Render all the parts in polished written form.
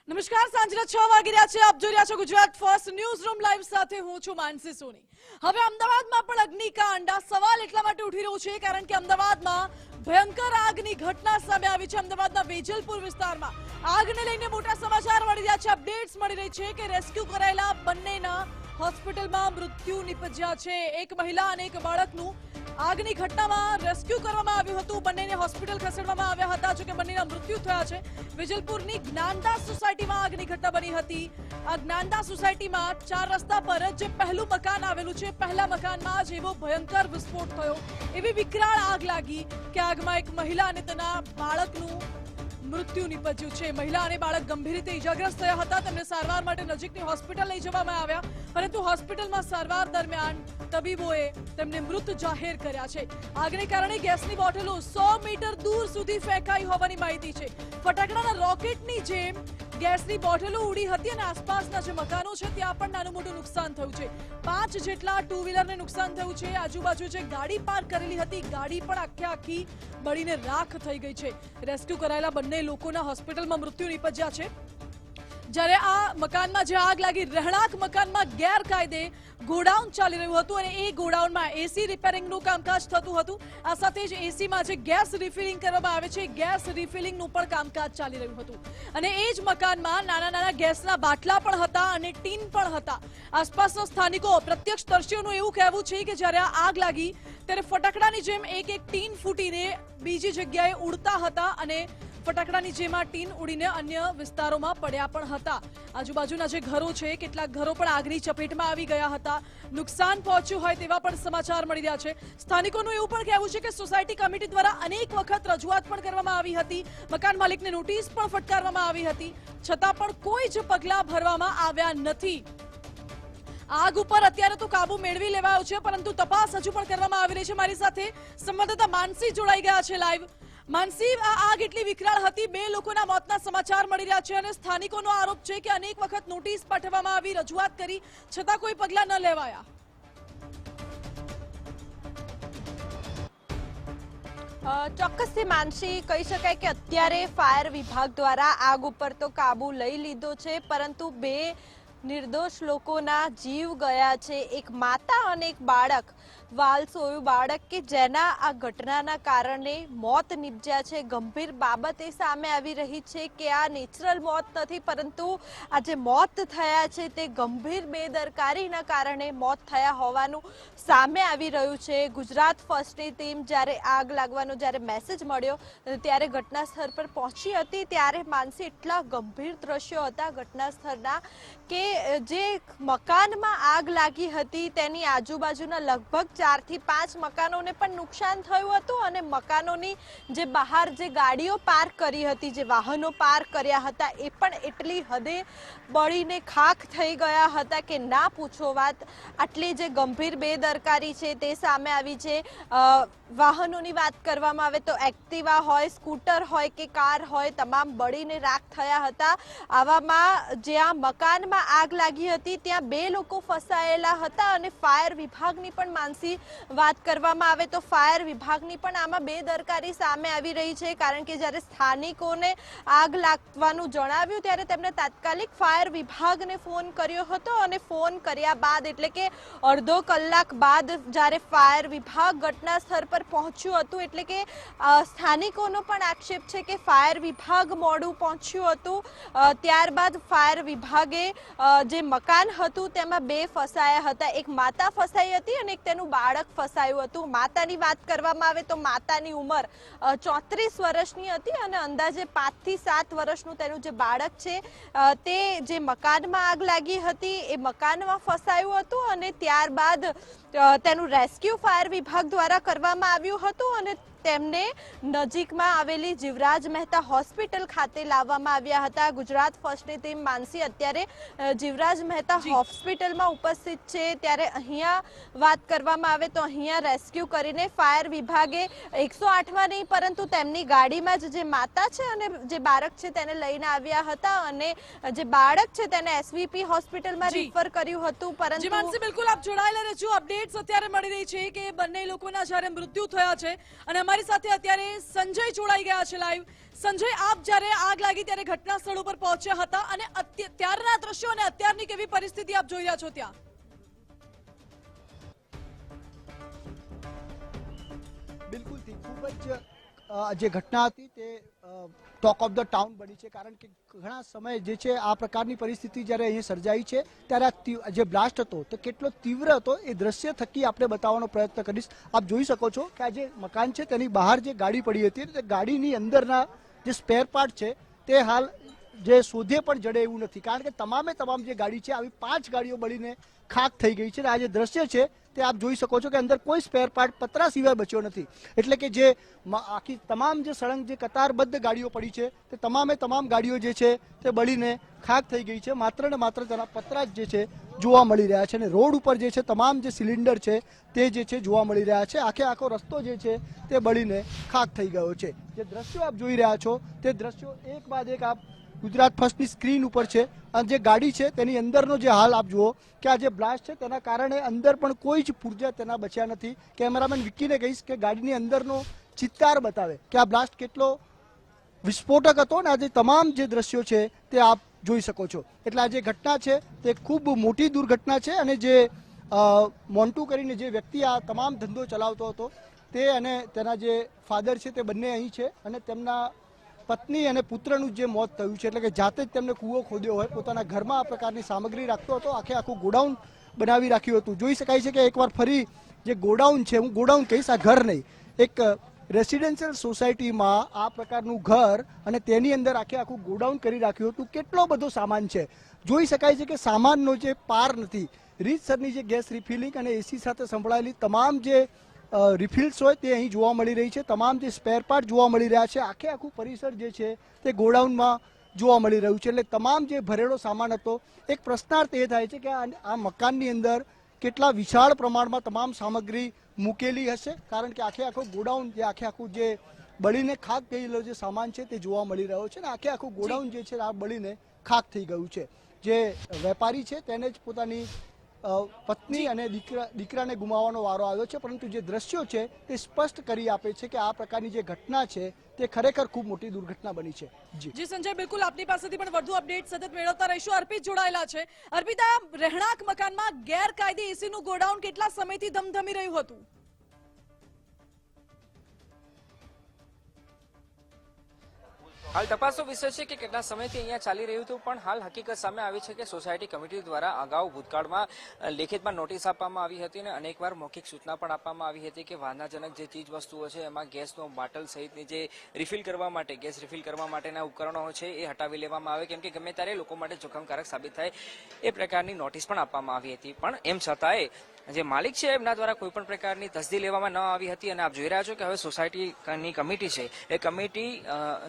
નમસ્કાર, સાંજના 6 વાગી રહ્યા છે. આપ જોઈ રહ્યા છો Gujarat first news room live સાથે હું છું માનસી સોની. હવે અમદાવાદમાં પણ અગ્નિકાંડ. સવાલ એટલા માટે ઉઠી રહ્યો છે કારણ કે અમદાવાદમાં ભયંકર આગની ઘટના સામે આવી છે. અમદાવાદના વેજલપુર વિસ્તારમાં આગને લઈને મોટા સમાચાર મળી રહ્યા છે. અપડેટ્સ મળી રહી છે કે રેસ્ક્યુ કરાયેલા બંનેના હોસ્પિટલમાં મૃત્યુ નિપજ્યા છે. એક મહિલા અને એક બાળકનું આગની ઘટનામાં રેસ્ક્યુ કરવામાં આવ્યું હતું. બંનેને હોસ્પિટલ ખસેડવામાં આવ્યા હતા, જોકે બંનેના મૃત્યુ થયા છે. વેજલપુરની જ્ઞાનદાસ સોસાયટીમાં આગની ઘટના બની હતી. આ જ્ઞાનદાસ સોસાયટીમાં 4 રસ્તા પર જે પહેલું મકાન આવેલું છે, પહેલા મકાનમાં જ એવો ભયંકર વિસ્ફોટ થયો, એવી વિકરાળ આગ લાગી કે આગમાં એક મહિલા અને તેના બાળકનું મૃત્યુ નિપજ્યું છે. મહિલા અને બાળક ગંભીર રીતે ઇજાગ્રસ્ત થયા હતા. તેમને સારવાર માટે નજીકની હોસ્પિટલ લઈ જવામાં આવ્યા, પરંતુ હોસ્પિટલમાં સારવાર દરમિયાન તબીબોએ તેમને મૃત જાહેર કર્યા છે. આગને કારણે ગેસની બોટલો 100 મીટર દૂર સુધી ફેંકાઈ હોવાની માહિતી છે. ફટાકડાના રોકેટની જેમ ગેસની બોટલો ઉડી હતી અને આસપાસના જે મકાનો છે ત્યાં પણ નાનું મોટું નુકસાન થયું છે. 5 જેટલા ટુ વ્હીલરને નુકસાન થયું છે. આજુબાજુ જે ગાડી પાર્ક કરેલી હતી, ગાડી પણ આખી બળીને રાખ થઈ ગઈ છે. રેસ્ક્યુ કરાયેલા બંને લોકોના હોસ્પિટલમાં મૃત્યુ નિપજ્યા છે. જ્યારે આ મકાનમાં જે આગ લાગી, રહેણાંક મકાનમાં ગેરકાયદે ગોડાઉન ચાલી રહ્યું હતું અને એ ગોડાઉનમાં એસી રિપેરિંગનું કામકાજ થતું હતું. આ સાથે જ એસીમાં જે ગેસ રિફિલિંગ કરવામાં આવે છે, ગેસ રિફિલિંગનું પણ કામકાજ ચાલી રહ્યું હતું. અને એ જ મકાનમાં નાના ગેસના બાટલા પણ હતા અને ટીન પણ હતા. આસપાસના સ્થાનિકો, પ્રત્યક્ષદર્શીઓનું એવું કહેવું છે કે જ્યારે આ આગ લાગી ત્યારે ફટાકડાની જેમ એક ટીન ફૂટીને બીજી જગ્યાએ ઉડતા હતા અને ફટાકડાની જેમ આ ટીન ઉડીને અન્ય વિસ્તારોમાં પડ્યા પણ હતા. આજુબાજુના જે ઘરો છે, કેટલાક ઘરો પણ આગની ચપેટમાં આવી ગયા હતા. નુકસાન પહોંચ્યું હોય તેવા પણ સમાચાર મળી રહ્યા છે. સ્થાનિકોનું એવું પણ કહેવું છે કે સોસાયટી કમિટી દ્વારા અનેક વખત રજૂઆત પણ કરવામાં આવી હતી. મકાન માલિકને નોટિસ પણ ફટકારવામાં આવી હતી, છતાં પણ કોઈ જ પગલાં ભરવામાં આવ્યા નથી. આગ ઉપર અત્યારે તો કાબુ મેળવી લેવાયો છે, પરંતુ તપાસ હજુ પણ કરવામાં આવી રહી છે. મારી સાથે સંવાદદાતા માનસી જોડાઈ ગયા છે લાઈવ. માનસી, આ આગ એટલી વિકરાળ હતી, 2 લોકોના મોતના સમાચાર મળી રહ્યા છે અને સ્થાનિકોનો આરોપ છે કે અનેક વખત નોટિસ પાઠવવામાં આવી, રજૂઆત કરી, છતાં કોઈ પગલાં ન લેવાયા. ચોક્કસથી માનસી, કહી શકાય કે અત્યારે ફાયર વિભાગ દ્વારા આગ ઉપર તો કાબુ લઈ લીધો છે, પરંતુ 2 નિર્દોષ લોકોના જીવ ગયા છે. એક માતા અને એક બાળક, વાલસોયું બાળક, કે જેના આ ઘટનાના કારણે મોત નિપજ્યા છે. ગંભીર બાબત એ સામે આવી રહી છે કે આ નેચરલ મોત નથી, પરંતુ આ જે મોત થયા છે તે ગંભીર બેદરકારીના કારણે મોત થયા હોવાનું સામે આવી રહ્યું છે. ગુજરાત ફર્સ્ટની ટીમ જ્યારે આગ લાગવાનો જ્યારે મેસેજ મળ્યો ત્યારે ઘટના સ્થળ પર પહોંચી હતી. ત્યારે માનસી, એટલા ગંભીર દ્રશ્યો હતા ઘટના સ્થળના કે જે મકાનમાં આગ લાગી હતી તેની આજુબાજુના લગભગ 4 થી 5 મકાનોને પણ નુકસાન થયું હતું અને મકાનોની જે બહાર જે ગાડીઓ પાર્ક કરી હતી, જે વાહનો પાર્ક કર્યા હતા, એ પણ એટલી હદે બળીને ખાખ થઈ ગયા હતા કે ના પૂછો વાત. આટલી જે ગંભીર બેદરકારી છે તે સામે આવી છે. વાહનોની વાત કરવામાં આવે તો એક્ટિવા હોય, સ્કૂટર હોય કે કાર હોય, તમામ બળીને રાખ થયા હતા. આવામાં જ્યાં મકાનમાં આગ લાગી હતી ત્યાં 2 લોકો ફસાયેલા હતા અને ફાયર વિભાગની પણ માનસી વાત કરવામાં આવે તો ફાયર વિભાગની પણ આમાં બેદરકારી સામે આવી રહી છે. કારણ કે જ્યારે સ્થાનિકોને આગ લાગવાનું જણાવ્યું ત્યારે તેમણે તાત્કાલિક ફાયર વિભાગને ફોન કર્યો હતો અને ફોન કર્યા બાદ, એટલે કે અડધો કલાક બાદ જ્યારે ફાયર વિભાગ ઘટના સ્થળ પર પહોંચ્યું હતું, એટલે કે સ્થાનિકોનો પણ આક્ષેપ છે કે ફાયર વિભાગ મોડું પહોંચ્યું હતું. ત્યારબાદ ફાયર વિભાગે જે મકાન હતું તેમાં 2 ફસાયા હતા. એક માતા ફસાઈ હતી અને એક તેનું બાળક ફસાયું હતું. માતાની વાત કરવામાં આવે તો માતાની ઉંમર 34 વર્ષની હતી અને અંદાજે 5 થી 7 વર્ષનું તેનું જે બાળક છે તે જે મકાનમાં આગ લાગી હતી એ મકાનમાં ફસાયું હતું અને ત્યારબાદ તેનું રેસ્ક્યુ ફાયર વિભાગ દ્વારા કરવામાં આવ્યું હતું અને તેમને નજીકમાં આવેલી જીવરાજ મહેતા હોસ્પિટલ ખાતે લાવવામાં આવ્યા હતા. ગુજરાત ફર્સ્ટની ટીમ માનસી અત્યારે જીવરાજ મહેતા હોસ્પિટલમાં ઉપસ્થિત છે. ત્યારે અહીંયા વાત કરવામાં આવે તો અહીંયા રેસ્ક્યુ કરીને ફાયર વિભાગે 108માં નહીં પરંતુ તેમની ગાડીમાં જ જે માતા છે અને જે બાળક છે તેને લઈને આવ્યા હતા અને જે બાળક છે તેને એસવીપી હોસ્પિટલમાં રિફર કર્યું હતું. પરંતુ માનસી, બિલકુલ આપ જોડાયેલા રહેજો. અપડેટ્સ અત્યારે મળી રહી છે કે બંને લોકોના જ્યારે મૃત્યુ થયા છે અને અમારી સાથે અત્યારે સંજય જોડાઈ ગયા છે લાઈવ. સંજય, આપ જ્યારે આગ લાગી ત્યારે ઘટના સ્થળ ઉપર પહોંચ્યા હતા અને ત્યારના દ્રશ્યો અને અત્યારની કેવી પરિસ્થિતિ આપ જોઈ રહ્યા છો ત્યાં? બિલકુલથી ખૂબ જ જે ઘટના હતી તે ટોક ઓફ ધ ટાઉન બની છે, કારણ કે ઘણા સમય જે છે આ પ્રકારની પરિસ્થિતિ જ્યારે અહીં સર્જાઈ છે ત્યારે આ જે બ્લાસ્ટ હતો તો કેટલો તીવ્ર હતો એ દ્રશ્ય થકી આપણે બતાવવાનો પ્રયત્ન કરીશ. આપ જોઈ શકો છો કે આ જે મકાન છે તેની બહાર જે ગાડી પડી હતી તે ગાડીની અંદરના જે સ્પેર પાર્ટ છે તે હાલ જે શોધે પણ જડે એવું નથી, કારણ કે તમામ જે ગાડી છે આવી 5 ગાડીઓ બળીને ખાક થઈ ગઈ છે. આ જે દ્રશ્ય છે તે આપ જોઈ શકો છો કે અંદર કોઈ સ્પેર પાર્ટ પતરા સિવાય બચ્યો નથી. એટલે કે જે આખી તમામ જે સળંગ જે કતારબદ્ધ ગાડીઓ પડી છે તે તમામ ગાડીઓ જે છે તે બળીને ખાક થઈ ગઈ છે. માત્ર ને માત્ર તેના પતરા જ જે છે જોવા મળી રહ્યા છે અને રોડ ઉપર જે છે તમામ જે સિલિન્ડર છે તે જે છે જોવા મળી રહ્યા છે. આખો રસ્તો જે છે તે બળીને ખાક થઈ ગયો છે. જે દ્રશ્યો આપ જોઈ રહ્યા છો તે દ્રશ્યો એક બાદ એક આપ ગુજરાત ફર્સ્ટની સ્ક્રીન ઉપર છે. અને જે ગાડી છે તેની અંદરનો જે હાલ આપ જુઓ કે આ જે બ્લાસ્ટ છે તેના કારણે અંદર પણ કોઈ જ પુર્જા તેના બચ્યા નથી. કેમેરામેન વિક્કીને કહીશ કે ગાડીની અંદરનો ચિત્તાર બતાવે કે આ બ્લાસ્ટ કેટલો વિસ્ફોટક હતો અને આજે તમામ જે દ્રશ્યો છે તે આપ જોઈ શકો છો. એટલે આ જે ઘટના છે તે ખૂબ મોટી દુર્ઘટના છે અને જે મોન્ટુ કરીને જે વ્યક્તિ આ તમામ ધંધો ચલાવતો હતો તે અને તેના જે ફાધર છે તે બંને અહીં છે અને તેમના પત્ની અને પુત્રનું જે મોત થયું છે, એટલે કે જાતે જ તેમને કૂવો ખોદ્યો હોય, પોતાના ઘરમાં આ પ્રકારની સામગ્રી રાખતો હતો, આખું ગોડાઉન બનાવી રાખ્યું હતું. જોઈ શકાય છે કે એકવાર ફરી જે ગોડાઉન છે, હું ગોડાઉન કહીશ, આ ઘર નહીં, એક રેસિડેન્શિયલ સોસાયટીમાં આ પ્રકારનું ઘર અને તેની અંદર આખું ગોડાઉન કરી રાખ્યું હતું. કેટલો બધો સામાન છે. જોઈ શકાય છે કે સામાનનો જે પાર નથી. રીતસરની જે ગેસ રિફિલિંગ અને એસી સાથે સંભળાયેલી તમામ જે રિફિલ્સ હોય તે અહીં જોવા મળી રહી છે. તમામ જે સ્પેર પાર્ટ જોવા મળી રહ્યા છે. આખું પરિસર જે છે તે ગોડાઉનમાં જોવા મળી રહ્યું છે. એટલે તમામ જે ભરેલો સામાન હતો, એક પ્રશ્નાર્થ એ થાય છે કે આ મકાનની અંદર કેટલા વિશાળ પ્રમાણમાં તમામ સામગ્રી મૂકેલી હશે, કારણ કે આખું ગોડાઉન જે આખું જે બળીને ખાક ગયેલો જે સામાન છે તે જોવા મળી રહ્યો છે ને આખું ગોડાઉન જે છે આ બળીને ખાક થઈ ગયું છે. જે વેપારી છે તેને જ પોતાની પત્ની અને દીકરાને ગુમાવવાનો વારો આવ્યો છે, પરંતુ જે દ્રશ્યો છે તે સ્પષ્ટ કરી આપે છે કે આ પ્રકારની જે ઘટના છે તે ખરેખર ખૂબ મોટી દુર્ઘટના બની છે. જી સંજય, બિલકુલ આપની પાસેથી પણ વધુ અપડેટ સતત મેળવતા રહીશું. અર્પિત જોડાયેલા છે. અર્પિત, આ રહેણાંક મકાનમાં ગેરકાયદે એસીનું ગોડાઉન કેટલા સમયથી ધમધમી રહ્યું હતું? હાલ તપાસનો વિષય છે કે કેટલા સમયથી અહીંયા ચાલી રહ્યું હતું, પણ હાલ હકીકત સામે આવી છે કે સોસાયટી કમિટી દ્વારા અગાઉ ભૂતકાળમાં લેખિતમાં નોટિસ આપવામાં આવી હતી અને અનેકવાર મૌખિક સૂચના પણ આપવામાં આવી હતી કે વાંધાજનક જે ચીજ વસ્તુઓ છે એમાં ગેસનો બાટલ સહિતની જે રિફિલ કરવા માટે ગેસ રિફિલ કરવા માટેના ઉપકરણો છે એ હટાવી લેવામાં આવે, કેમ કે ગમે ત્યારે લોકો માટે જોખમકારક સાબિત થાય એ પ્રકારની નોટિસ પણ આપવામાં આવી હતી. પણ એમ છતાંય જે માલિક છે એમના દ્વારા કોઈ પણ પ્રકારની તસદી લેવામાં ન આવી હતી અને આપ જોઈ રહ્યા છો કે હવે સોસાયટીની કમિટી છે એ કમિટી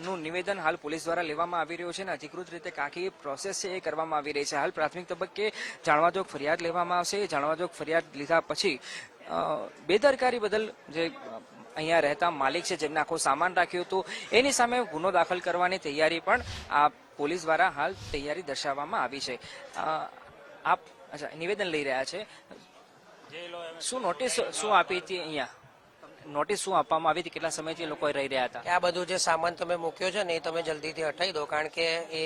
નું નિવેદન હાલ પોલીસ દ્વારા લેવામાં આવી રહ્યું છે અને અધિકૃત રીતે આખી પ્રોસેસ છે એ કરવામાં આવી રહી છે. હાલ પ્રાથમિક તબક્કે જાણવાજોગ ફરિયાદ લેવામાં આવશે. જાણવાજોગ ફરિયાદ લીધા પછી બેદરકારી બદલ જે અહીંયા રહેતા માલિક છે જેમને આખો સામાન રાખ્યું હતું એની સામે ગુનો દાખલ કરવાની તૈયારી પણ આ પોલીસ દ્વારા હાલ તૈયારી દર્શાવવામાં આવી છે. આપ નિવેદન લઈ રહ્યા છે. શું નોટિસ શું આપી હતી? અહીંયા નોટિસ શું આપવામાં આવી હતી? કેટલા સમયથી લોકો રહી રહ્યા હતા? આ બધું જે સામાન તમે મૂક્યો છે ને એ તમે જલ્દીથી હટાવી દો, કારણ કે એ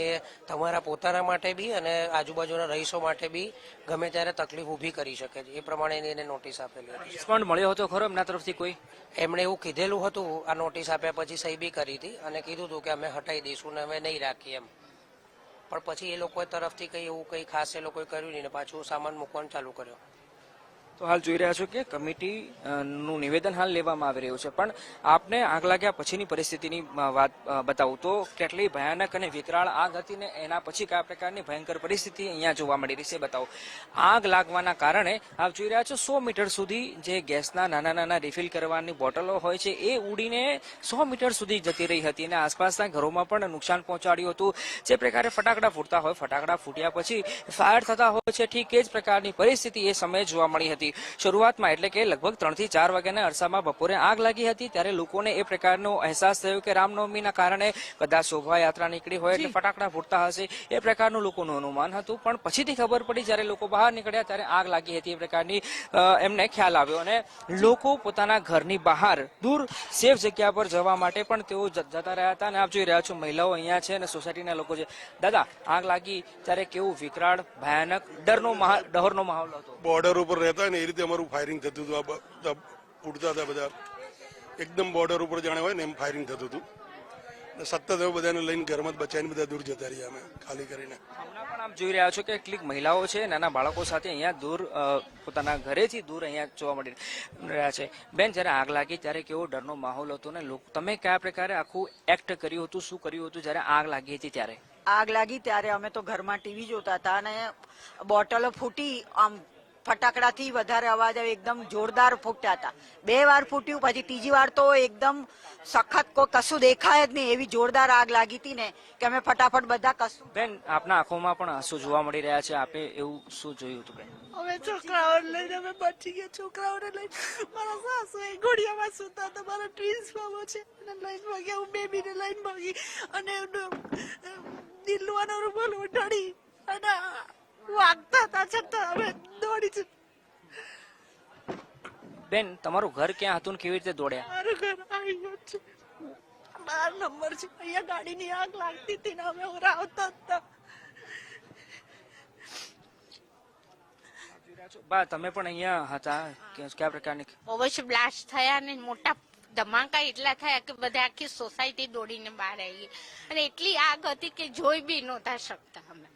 તમારા પોતાના માટે બી અને આજુબાજુના રહીશો માટે બી ગમે ત્યારે તકલીફ ઊભી કરી શકે છે. એ પ્રમાણે એને નોટિસ આપેલી હતી. રિસ્પોન્ડ મળ્યો હતો ખરો એમના તરફથી કોઈ? એમણે એવું કીધેલું હતું, આ નોટિસ આપ્યા પછી સહી બી કરી હતી અને કીધું હતું કે અમે હટાવી દઈશું ને અમે નહીં રાખીએ એમ, પણ પછી એ લોકો તરફથી કંઈ એવું કંઈ ખાસ એ લોકોએ કર્યું નહીં ને પાછું સામાન મૂકવાનું ચાલુ કર્યો. તો હાલ જોઈ રહ્યા છો કે કમિટી નું નિવેદન હાલ લેવામાં આવી રહ્યું છે, પણ આપને આગ લાગ્યા પછીની પરિસ્થિતિની વાત બતાવું તો કેટલી ભયાનક અને વિકરાળ આગ હતી ને એના પછી કયા પ્રકારની ભયંકર પરિસ્થિતિ અહીંયા જોવા મળી રહી છે બતાવો. આગ લાગવાના કારણે આપ જોઈ રહ્યા છો 100 મીટર સુધી જે ગેસના નાના રિફિલ કરવાની બોટલો હોય છે એ ઉડીને 100 મીટર સુધી જતી રહી હતી અને આસપાસના ઘરોમાં પણ નુકસાન પહોંચાડ્યું હતું. જે પ્રકારે ફટાકડા ફૂટતા હોય, ફટાકડા ફૂટ્યા પછી ફાયર થતા હોય છે, ઠીક એ જ પ્રકારની પરિસ્થિતિ એ સમયે જોવા મળી હતી. હતી. શરૂઆતમાં એટલે કે લગભગ 3 થી 4 વાગ્યાના અરસામાં બપોરે આગ લાગી હતી. ત્યારે લોકોને એ પ્રકારનો અહેસાસ થયો કે રામનવમીના કારણે કદાચ શોભાયાત્રા નીકળી હોય એટલે ફટાકડા ફૂટતા હશે, એ પ્રકારનું લોકોનું અનુમાન હતું. પણ પછીથી ખબર પડી, જ્યારે લોકો બહાર નીકળ્યા ત્યારે આગ લાગી હતી એ પ્રકારની એમને ખ્યાલ આવ્યો અને લોકો પોતાના ઘરની બહાર દૂર સેફ જગ્યા પર જવા માટે પણ તેઓ જતા રહ્યા હતા. અને આપ જોઈ રહ્યા છો મહિલાઓ અહીંયા છે અને સોસાયટીના લોકો છે. દાદા, આગ લાગી ત્યારે કેવું વિકરાળ, ભયાનક, ડરનો માહોલ હતો? બોર્ડર ઉપર રહેતા ને એ રીતે અમારું ફાયરિંગ થતું હતું. આ બધા ઉડતા હતા, બધા એકદમ બોર્ડર ઉપર જાણે હોય ને એમ ફાયરિંગ થતું હતું. સતત હવે બધાને લઈને ઘરમાં જ બચાવીને બધા દૂર જતા રહ્યા અમે ખાલી કરીને. હમણાં પણ આપ જોઈ રહ્યા છો કે કેટલીક મહિલાઓ છે નાના બાળકો સાથે અહીંયા દૂર પોતાના ઘરેથી દૂર અહીંયા જોવા મળી રહ્યા છે. બેન, જ્યારે આગ લાગી ત્યારે કેવો ડરનો માહોલ હતો ને તમે કયા પ્રકારે આખું એક્ટ કર્યું હતું, શું કર્યું હતું જ્યારે આગ લાગી હતી ત્યારે? આગ લાગી ત્યારે અમે તો ઘરમાં ટીવી જોતા હતા અને બોટલો ફૂટી, આમ ફટાકડાથી વધારે અવાજ આવે, એકદમ જોરદાર ફૂટ્યા હતા. 2 વાર ફૂટ્યું, પછી ત્રીજી વાર તો એકદમ સખત કશું દેખાય જ નહીં એવી જોરદાર આગ લાગી હતી ને કે અમે ફટાફટ બધા કશું. બેન, આપના આંખોમાં પણ આંસુ જોવા મળી રહ્યા છે. આપે એવું શું જોયું હતું બેન? અમે છોકરાઓને લઈને અમે બચી ગયા. છોકરાઓને લઈને મારા સાસુ એ ઘોડિયામાં સૂતા હતા, મારા ટ્વિન્સ મામો છે એને લઈને ભાગી, હું બેબીને લઈને ભાગી અને દિલવાનો રૂમાલ ઉઠાડી અને વાગતા હતા છતાં અમે દોડી છે. બેન, તમારું ઘર ક્યાં હતું ને કેવી રીતે દોડ્યા? મારું ઘર અહીંયા છે, 12 નંબર છે. અહીંયા ગાડીની આગ લાગતી હતી ને અમે આવતા હતા. બા, તમે પણ અહીંયા હતા, કયા પ્રકારની? બહુ જ બ્લાસ્ટ થયા ને મોટા ધમાકા એટલા થયા કે બધા આખી સોસાયટી દોડીને બહાર આવી અને એટલી આગ હતી કે જોઈ બી નહોતા શકતા. અમે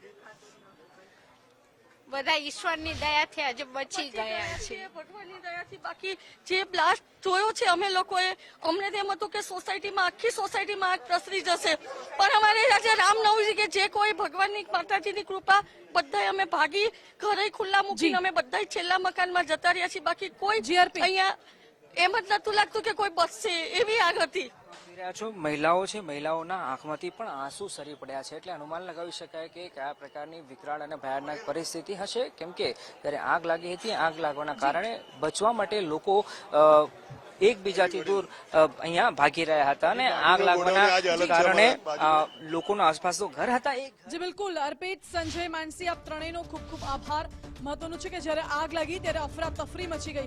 બધા ઈશ્વરની દયાથી આજે બચી ગયા છે. ભગવાનની દયાથી. બાકી જે બ્લાસ્ટ જોયો છે અમે લોકોએ, અમને તેમ હતું કે સોસાયટીમાં, આખી સોસાયટીમાં આગ પ્રસરી જશે, પણ અમારે આજે રામનવમી કે જે કોઈ ભગવાનની માતાજીની કૃપા, બધા અમે ભાગી ઘરે ખુલ્લા મૂકીને અમે બધા છેલ્લા મકાનમાં જતા રહ્યા છીએ. બાકી કોઈ અહીંયા એમ જ નતું લાગતું કે કોઈ બચશે એવી આગ હતી. મહિલાઓ છે, મહિલાઓના આંખમાંથી પણ આંસુ સરી પડ્યા છે. એટલે અનુમાન લગાવી શકાય કે કયા પ્રકારની વિકરાળ અને ભયાનક પરિસ્થિતિ હશે. કેમ કે જ્યારે આગ લાગી હતી, આગ લાગવાના કારણે બચવા માટે લોકો એકબીજાથી દૂર અહીંયા ભાગી રહ્યા હતા અને આગ લાગવાના કારણે લોકોના આસપાસ તો ઘર હતા. જી બિલકુલ અર્પિત, સંજય, માનસી, આપ ત્રણેયનો ખૂબ ખૂબ આભાર. મહત્વનું છે કે જ્યારે આગ લાગી ત્યારે અફરાતફરી મચી ગઈ.